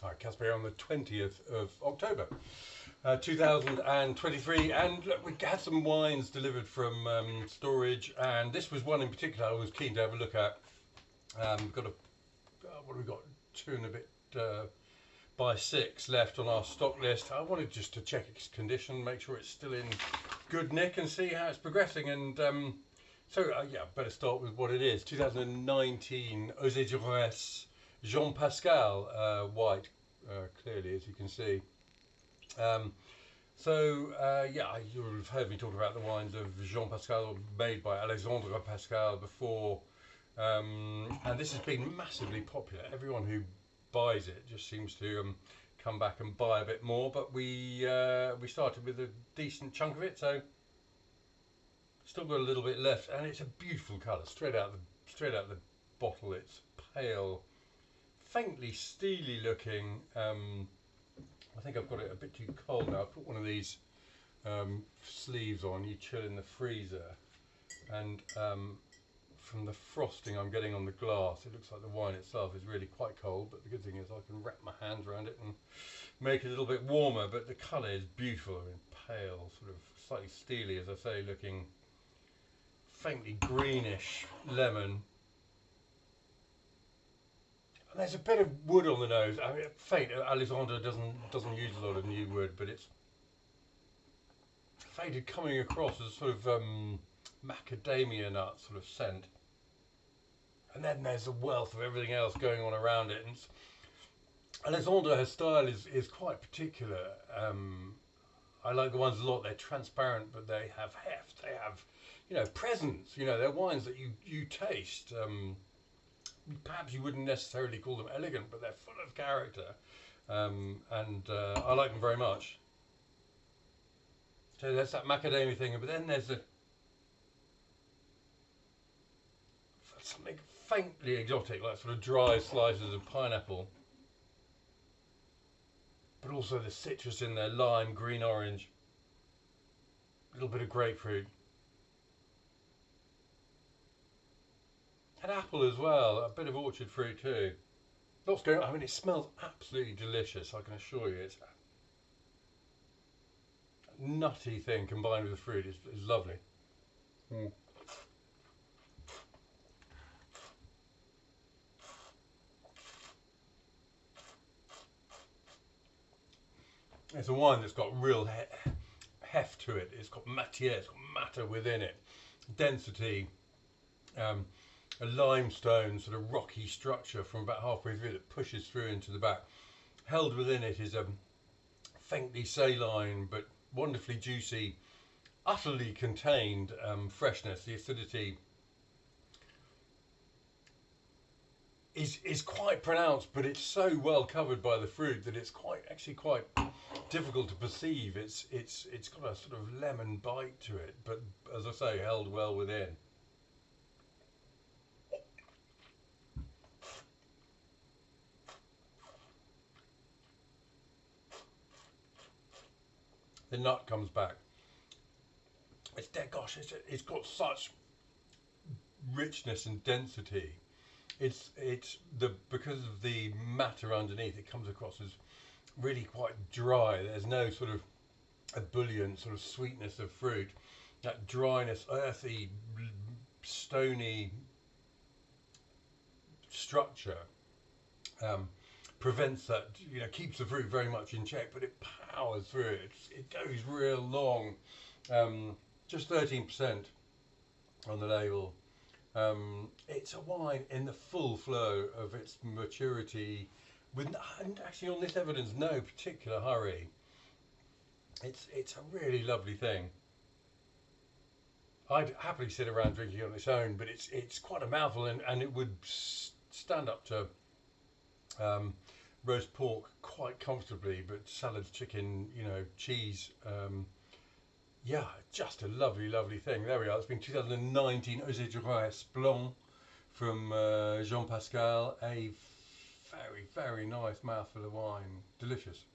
Hi, Caspar on the 20th of October 2023, and look, we had some wines delivered from storage, and this was one in particular I was keen to have a look at. We've got what have we got? 2 and a bit by 6 left on our stock list. I wanted just to check its condition, make sure it's still in good nick, and see how it's progressing. And yeah, better start with what it is. 2019 Auxey Duresses Jean Pascal white, clearly, as you can see. Yeah, you'll have heard me talk about the wines of Jean Pascal made by Alexandre Pascal before, and this has been massively popular. Everyone who buys it just seems to come back and buy a bit more. But we started with a decent chunk of it, so still got a little bit left, and it's a beautiful colour straight out the bottle. It's pale, faintly steely looking. I think I've got it a bit too cold now. I put one of these sleeves on, you chill in the freezer, and from the frosting I'm getting on the glass, it looks like the wine itself is really quite cold, but the good thing is I can wrap my hands around it and make it a little bit warmer. But the colour is beautiful. I mean, pale, sort of slightly steely, as I say, looking, faintly greenish lemon. And there's a bit of wood on the nose. I mean, faint. Alexandre doesn't use a lot of new wood, but it's faded, coming across as sort of macadamia nut sort of scent. And then there's a wealth of everything else going on around it. And Alexandre, her style is quite particular. I like the ones a lot. They're transparent, but they have heft. They have, presence. They're wines that you taste. Perhaps you wouldn't necessarily call them elegant, but they're full of character, and I like them very much. So there's that macadamia thing, but then there's something faintly exotic, like sort of dry slices of pineapple, but also the citrus in there, lime, green, orange, a little bit of grapefruit. And apple as well, a bit of orchard fruit too. Lots going on. I mean, it smells absolutely delicious, I can assure you. It's a nutty thing combined with the fruit is lovely. It's a wine that's got real heft to it. It's got matière, it's got matter within it, density. A limestone sort of rocky structure from about halfway through that pushes through into the back. Held within it is a faintly saline but wonderfully juicy, utterly contained freshness. The acidity is quite pronounced, but it's so well covered by the fruit that it's actually quite difficult to perceive. It's got a sort of lemon bite to it, but as I say, held well within. The nut comes back. It's it's got such richness and density. Because of the matter underneath, it comes across as really quite dry. There's no sort of ebullient sort of sweetness of fruit. That dryness, earthy, stony structure prevents that, keeps the fruit very much in check, but it powers through it. It goes real long. Just 13% on the label. It's a wine in the full flow of its maturity, with actually on this evidence no particular hurry. It's a really lovely thing. I'd happily sit around drinking it on its own, but it's quite a mouthful, and it would stand up to roast pork quite comfortably, but salads, chicken, cheese. Yeah, just a lovely, lovely thing. There we are. It's been 2019 Auxey Duresses Blanc from Jean Pascal. A very, very nice mouthful of wine. Delicious.